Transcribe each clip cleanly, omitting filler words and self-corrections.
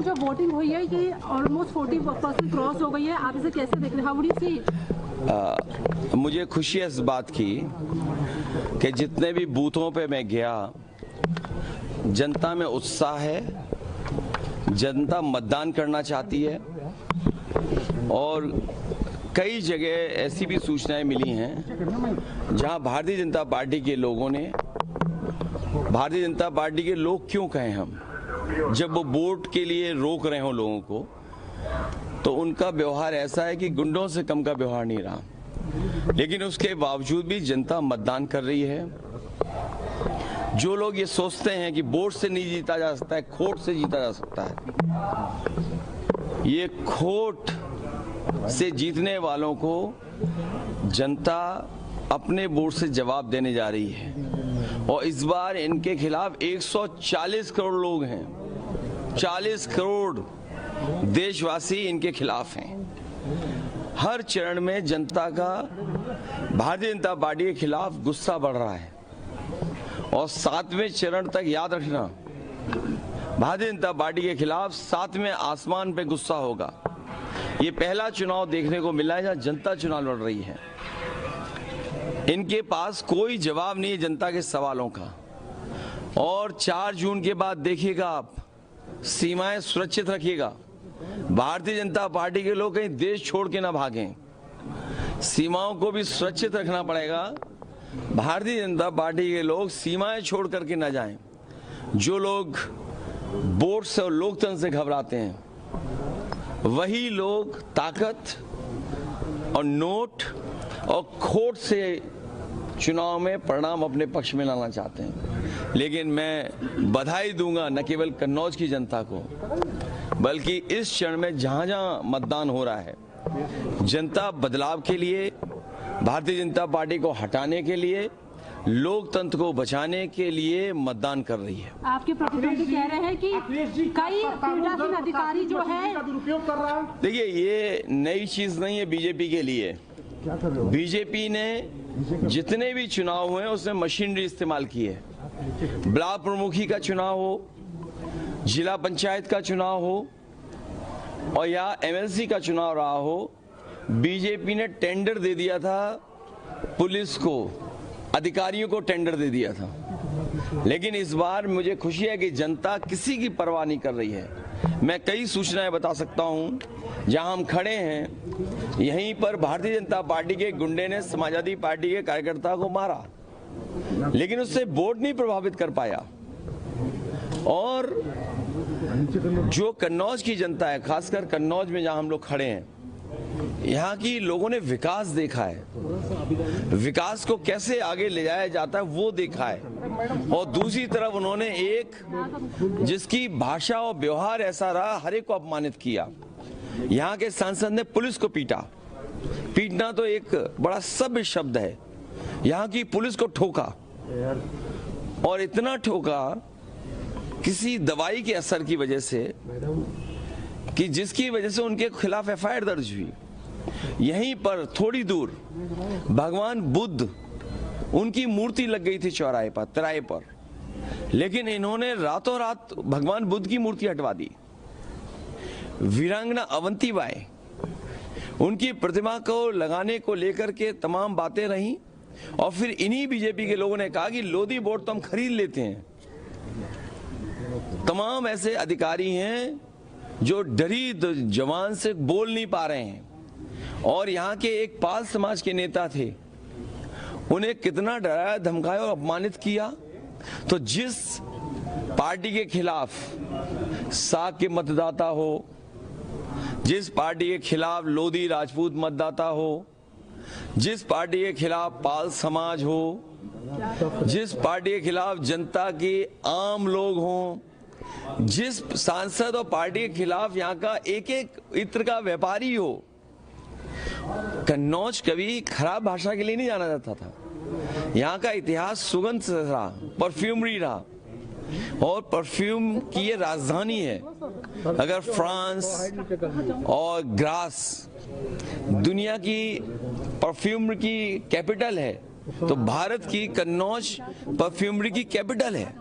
जो वोटिंग हुई है ये ऑलमोस्ट 40% क्रॉस हो गई है, आप इसे कैसे देख रहे हैं? How would you see? मुझे खुशी है इस बात की कि जितने भी बूथों पे मैं गया, जनता में उत्साह है, जनता मतदान करना चाहती है और कई जगह ऐसी भी सूचनाएं मिली हैं जहां भारतीय जनता पार्टी के लोगों ने, भारतीय जनता पार्टी के लोग क्यों कहें हम, जब वो वोट के लिए रोक रहे हो लोगों को, तो उनका व्यवहार ऐसा है कि गुंडों से कम का व्यवहार नहीं रहा। लेकिन उसके बावजूद भी जनता मतदान कर रही है। जो लोग ये सोचते हैं कि वोट से नहीं जीता जा सकता है, खोट से जीता जा सकता है, ये खोट से जीतने वालों को जनता अपने वोट से जवाब देने जा रही है। और इस बार इनके खिलाफ 140 करोड़ लोग हैं, 40 करोड़ देशवासी इनके खिलाफ हैं। हर चरण में जनता का भारतीय जनता पार्टी के खिलाफ गुस्सा बढ़ रहा है और 7वें चरण तक याद रखना, भारतीय जनता पार्टी के खिलाफ 7वें आसमान पे गुस्सा होगा। ये पहला चुनाव देखने को मिला है जहां जनता चुनाव लड़ रही है। इनके पास कोई जवाब नहीं है जनता के सवालों का। और 4 जून के बाद देखिएगा आप, सीमाएं सुरक्षित रखिएगा। भारतीय जनता पार्टी के लोग कहीं देश छोड़ के ना भागें, सीमाओं को भी सुरक्षित रखना पड़ेगा। भारतीय जनता पार्टी के लोग सीमाएं छोड़ करके ना जाएं। जो लोग वोट से और लोकतंत्र से घबराते हैं, वही लोग ताकत और नोट और खोट से चुनाव में परिणाम अपने पक्ष में लाना चाहते हैं। लेकिन मैं बधाई दूंगा न केवल कन्नौज की जनता को, बल्कि इस क्षण में जहां जहां मतदान हो रहा है, जनता बदलाव के लिए, भारतीय जनता पार्टी को हटाने के लिए, लोकतंत्र को बचाने के लिए मतदान कर रही है। आपके प्रतिद्वंदी कह रहे हैं कि कई पीठासीन अधिकारी जो है दुरुपयोग कर रहा है। देखिए, ये नई चीज नहीं है बीजेपी के लिए। बीजेपी ने जितने भी चुनाव हुए उसमें मशीनरी इस्तेमाल की है। ब्लॉक प्रमुखी का चुनाव हो, जिला पंचायत का चुनाव हो और या एमएलसी का चुनाव रहा हो, बीजेपी ने टेंडर दे दिया था पुलिस को, अधिकारियों को टेंडर दे दिया था। लेकिन इस बार मुझे खुशी है कि जनता किसी की परवाह नहीं कर रही है। मैं कई सूचनाएं बता सकता हूं। जहां हम खड़े हैं, यहीं पर भारतीय जनता पार्टी के गुंडे ने समाजवादी पार्टी के कार्यकर्ता को मारा, लेकिन उससे वोट नहीं प्रभावित कर पाया। और जो कन्नौज की जनता है, खासकर कन्नौज में जहां हम लोग खड़े हैं, यहाँ की लोगों ने विकास देखा है, विकास को कैसे आगे ले जाया जाता है वो देखा है। और दूसरी तरफ उन्होंने एक जिसकी भाषा और व्यवहार ऐसा रहा, हर एक को अपमानित किया। यहाँ के सांसद ने पुलिस को पीटा। पीटना तो एक बड़ा सभ्य शब्द है। यहाँ की पुलिस को ठोका, और इतना ठोका किसी दवाई के असर की वजह से कि जिसकी वजह से उनके खिलाफ एफआईआर दर्ज हुई। यहीं पर थोड़ी दूर भगवान बुद्ध, उनकी मूर्ति लग गई थी चौराहे पर, तिराहे पर, लेकिन इन्होंने रातों रात भगवान बुद्ध की मूर्ति हटवा दी। वीरांगना अवंतीबाई, उनकी प्रतिमा को लगाने को लेकर के तमाम बातें रहीं, और फिर इन्हीं बीजेपी के लोगों ने कहा कि लोधी वोट तो हम खरीद लेते हैं। तमाम ऐसे अधिकारी हैं जो डरी जवान से बोल नहीं पा रहे हैं। और यहाँ के एक पाल समाज के नेता थे, उन्हें कितना डराया, धमकाया और अपमानित किया। तो जिस पार्टी के खिलाफ साग के मतदाता हो, जिस पार्टी के खिलाफ लोधी राजपूत मतदाता हो, जिस पार्टी के खिलाफ पाल समाज हो, जिस पार्टी के खिलाफ जनता के आम लोग हों, जिस सांसद और पार्टी के खिलाफ यहाँ का एक एक इत्र का व्यापारी हो, कन्नौज कभी खराब भाषा के लिए नहीं जाना जाता था। यहाँ का इतिहास सुगंध से रहा, परफ्यूमरी रहा, और परफ्यूम की ये राजधानी है। अगर फ्रांस और ग्रास दुनिया की परफ्यूम की कैपिटल है, तो भारत की कन्नौज परफ्यूमरी की कैपिटल है।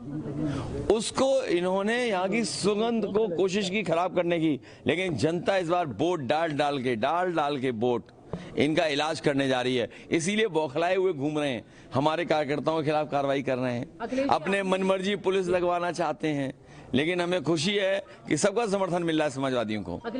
उसको इन्होंने यहाँ की सुगंध को कोशिश की खराब करने की, लेकिन जनता इस बार वोट डाल डाल के वोट इनका इलाज करने जा रही है। इसीलिए बौखलाए हुए घूम रहे हैं, हमारे कार्यकर्ताओं के खिलाफ कार्रवाई कर रहे हैं, अपने मनमर्जी पुलिस लगवाना चाहते हैं। लेकिन हमें खुशी है कि सबका समर्थन मिल रहा है समाजवादियों को।